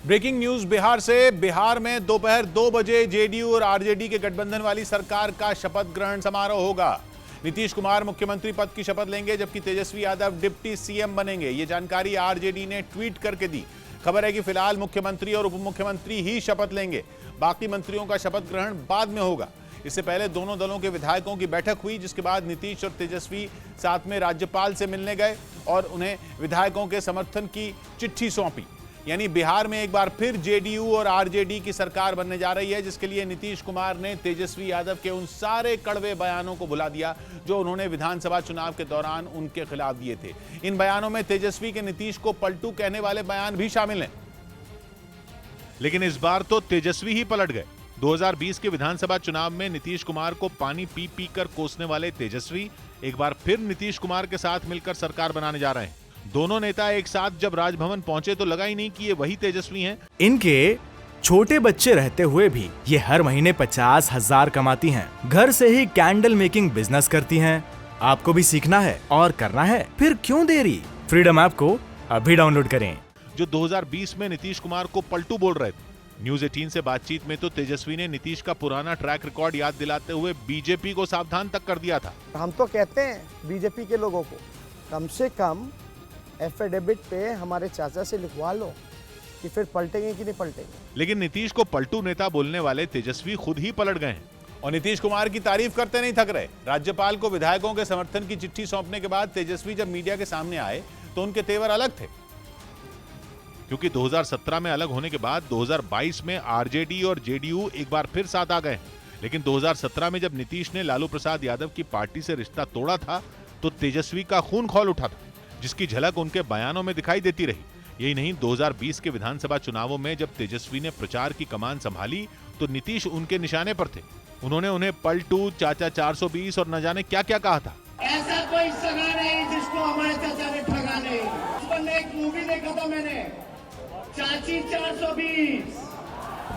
Breaking news Bihar से। बिहार में दोपहर 2 बजे जेडीयू और आरजेडी के गठबंधन वाली सरकार का शपथ ग्रहण समारोह होगा। नीतीश कुमार मुख्यमंत्री पद की शपथ लेंगे, जबकि तेजस्वी यादव डिप्टी सीएम बनेंगे। ये जानकारी आरजेडी ने ट्वीट करके दी। खबर है कि फिलहाल मुख्यमंत्री और उप मुख्यमंत्री ही शपथ लेंगे, बाकी मंत्रियों का शपथ ग्रहण बाद में होगा। इससे पहले दोनों दलों के विधायकों की बैठक हुई, जिसके बाद नीतीश और तेजस्वी साथ में राज्यपाल से मिलने गए और उन्हें विधायकों के समर्थन की चिट्ठी सौंपी। यानी बिहार में एक बार फिर जेडीयू और आरजेडी की सरकार बनने जा रही है, जिसके लिए नीतीश कुमार ने तेजस्वी यादव के उन सारे कड़वे बयानों को भुला दिया जो उन्होंने विधानसभा चुनाव के दौरान उनके खिलाफ दिए थे। इन बयानों में तेजस्वी के नीतीश को पलटू कहने वाले बयान भी शामिल हैं। लेकिन इस बार तो तेजस्वी ही पलट गए। 2020 के विधानसभा चुनाव में नीतीश कुमार को पानी पी पी कर कोसने वाले तेजस्वी एक बार फिर नीतीश कुमार के साथ मिलकर सरकार बनाने जा रहे हैं। दोनों नेता एक साथ जब राजभवन पहुंचे तो लगा ही नहीं कि ये वही तेजस्वी हैं। इनके छोटे बच्चे रहते हुए भी ये हर महीने 50,000 कमाती हैं। घर से ही कैंडल मेकिंग बिजनेस करती हैं। आपको भी सीखना है और करना है, फिर क्यों देरी? फ्रीडम ऐप को अभी डाउनलोड करें। जो 2020 में नीतीश कुमार को पलटू बोल रहे थे। न्यूज 18 से बातचीत में तो तेजस्वी ने नीतीश का पुराना ट्रैक रिकॉर्ड याद दिलाते हुए बीजेपी को सावधान तक कर दिया था। हम तो कहते हैं बीजेपी के लोगों को कम से कम एफिडेविट पे हमारे चाचा से लिखवा लो कि फिर पलटेंगे कि नहीं पलटेंगे। लेकिन नीतीश को पलटू नेता बोलने वाले तेजस्वी खुद ही पलट गए हैं और नीतीश कुमार की तारीफ करते नहीं थक रहे। राज्यपाल को विधायकों के समर्थन की चिट्ठी सौंपने के बाद तेजस्वी जब मीडिया के सामने आए तो उनके तेवर अलग थे, क्योंकि 2017 में अलग होने के बाद 2022 में आरजेडी और जेडीयू एक बार फिर साथ आ गए। लेकिन 2017 में जब नीतीश ने लालू प्रसाद यादव की पार्टी से रिश्ता तोड़ा था तो तेजस्वी का खून खौल उठा था, जिसकी झलक उनके बयानों में दिखाई देती रही। यही नहीं, 2020 के विधानसभा चुनावों में जब तेजस्वी ने प्रचार की कमान संभाली तो नीतीश उनके निशाने पर थे। उन्होंने उन्हें पलटू, चाचा 420 और न जाने क्या क्या कहा था। ऐसा कोई सगा नहीं जिसको हमारे चाचा ने ठगा नहीं। बचपन में एक मूवी देखा था मैंने, चाची 420,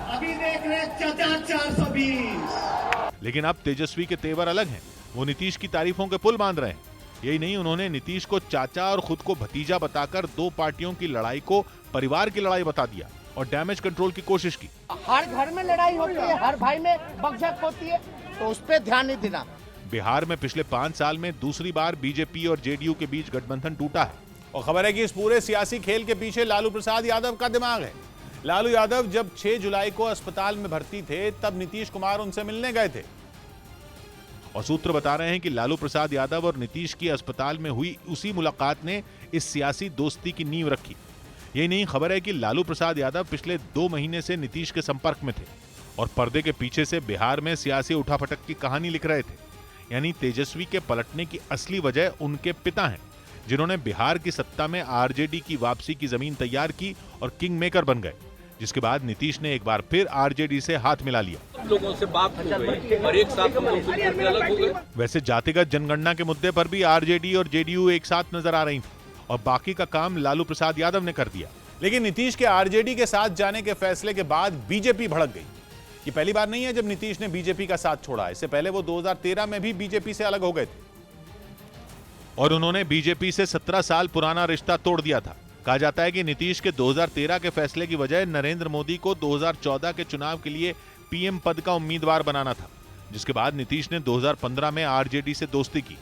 अभी देख रहे चाचा 420। लेकिन अब तेजस्वी के तेवर अलग हैं। वो नीतीश की तारीफों के पुल बांध रहे हैं। यही नहीं, उन्होंने नीतीश को चाचा और खुद को भतीजा बताकर दो पार्टियों की लड़ाई को परिवार की लड़ाई बता दिया और डैमेज कंट्रोल की कोशिश की। हर घर में लड़ाई होती है, हर भाई में बकझक होती है, तो उस पर ध्यान नहीं देना। बिहार में पिछले 5 साल में दूसरी बार बीजेपी और जेडीयू के बीच गठबंधन टूटा है और खबर है कि इस पूरे सियासी खेल के पीछे लालू प्रसाद यादव का दिमाग है। लालू यादव जब 6 जुलाई को अस्पताल में भर्ती थे तब नीतीश कुमार उनसे मिलने गए थे और सूत्र बता रहे हैं कि लालू प्रसाद यादव और नीतीश की अस्पताल में हुई उसी मुलाकात ने इस सियासी दोस्ती की नींव रखी। यही नहीं, खबर है कि लालू प्रसाद यादव पिछले 2 महीने से नीतीश के संपर्क में थे और पर्दे के पीछे से बिहार में सियासी उठापटक की कहानी लिख रहे थे। यानी तेजस्वी के पलटने की असली वजह उनके पिता हैं, जिन्होंने बिहार की सत्ता में आरजेडी की वापसी की जमीन तैयार की और किंग मेकर बन गए, जिसके बाद नीतीश ने एक बार फिर आरजेडी से हाथ मिला लिया। लोगों से बात हो गई और एक साथ हम लोग अलग हो गए। वैसे जातिगत जनगणना के मुद्दे पर भी आरजेडी और जेडीयू एक साथ नजर आ रही थी और बाकी का काम लालू प्रसाद यादव ने कर दिया। लेकिन नीतीश के आरजेडी के साथ जाने के फैसले के बाद बीजेपी भड़क गई। ये पहली बार नहीं है जब नीतीश ने बीजेपी का साथ छोड़ा। इससे पहले वो 2013 में भी बीजेपी से अलग हो गए थे और उन्होंने बीजेपी से 17 साल पुराना रिश्ता तोड़ दिया था। कहा जाता है कि नीतीश के 2013 के फैसले की वजह नरेंद्र मोदी को 2014 के चुनाव के लिए पीएम पद का उम्मीदवार बनाना था, जिसके बाद नीतीश ने 2015 में आरजेडी से दोस्ती की।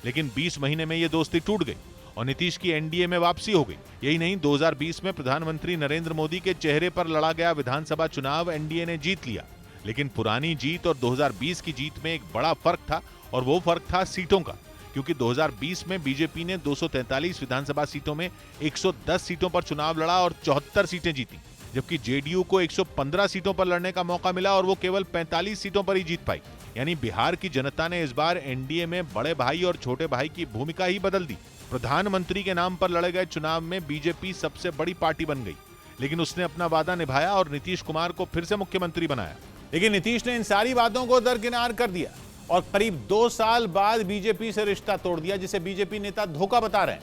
लेकिन 20 महीने में यह दोस्ती टूट गई और नीतीश की एनडीए में वापसी हो गई। यही नहीं, 2020 में प्रधानमंत्री नरेंद्र मोदी के चेहरे पर लड़ा गया विधानसभा चुनाव एनडीए ने जीत लिया। लेकिन पुरानी जीत और 2020 की जीत में एक बड़ा फर्क था और वो फर्क था सीटों का, क्योंकि 2020 में बीजेपी ने 243 विधानसभा सीटों में 110 सीटों पर चुनाव लड़ा और 74 सीटें जीती, जबकि जेडीयू को 115 सीटों पर लड़ने का मौका मिला और वो केवल 45 सीटों पर ही जीत पाई। यानी बिहार की जनता ने इस बार एनडीए में बड़े भाई और छोटे भाई की भूमिका ही बदल दी। प्रधानमंत्री के नाम पर लड़े गए चुनाव में बीजेपी सबसे बड़ी पार्टी बन गई, लेकिन उसने अपना वादा निभाया और नीतीश कुमार को फिर से मुख्यमंत्री बनाया। लेकिन नीतीश ने इन सारी बातों को दरकिनार कर दिया और करीब 2 साल बाद बीजेपी से रिश्ता तोड़ दिया, जिसे बीजेपी नेता धोखा बता रहे हैं।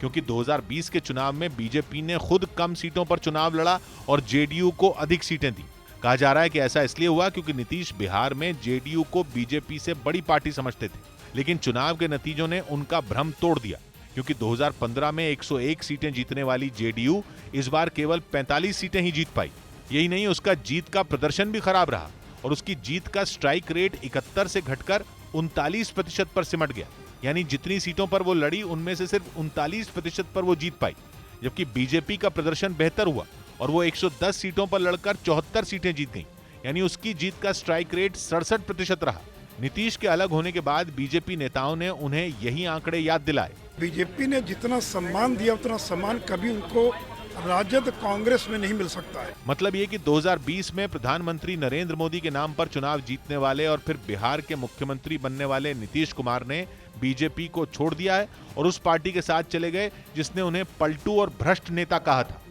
क्योंकि 2020 के चुनाव में बीजेपी ने खुद कम सीटों पर चुनाव लड़ा और जेडीयू को अधिक सीटें दी। कहा जा रहा है कि ऐसा इसलिए हुआ क्योंकि नीतीश बिहार में जेडीयू को बीजेपी से बड़ी पार्टी समझते थे, लेकिन चुनाव के नतीजों ने उनका भ्रम तोड़ दिया। क्योंकि 2015 में 101 सीटें जीतने वाली जेडीयू इस बार केवल 45 सीटें ही जीत पाई। यही नहीं, उसका जीत का प्रदर्शन भी खराब रहा और उसकी जीत का स्ट्राइक रेट 71 से घटकर 39% पर सिमट गया। यानी जितनी सीटों पर वो लड़ी उनमें से सिर्फ 39% पर वो जीत पाई। जबकि बीजेपी का प्रदर्शन बेहतर हुआ और वो 110 सीटों पर लड़कर 74 सीटें जीत गईं। यानी उसकी जीत का स्ट्राइक रेट 67% रहा। नीतीश के अलग होने के बाद बीजेपी नेताओं ने उन्हें यही आंकड़े याद दिलाए। बीजेपी ने जितना सम्मान दिया उतना सम्मान कभी उनको राजद कांग्रेस में नहीं मिल सकता है। मतलब ये कि 2020 में प्रधानमंत्री नरेंद्र मोदी के नाम पर चुनाव जीतने वाले और फिर बिहार के मुख्यमंत्री बनने वाले नीतीश कुमार ने बीजेपी को छोड़ दिया है और उस पार्टी के साथ चले गए जिसने उन्हें पलटू और भ्रष्ट नेता कहा था।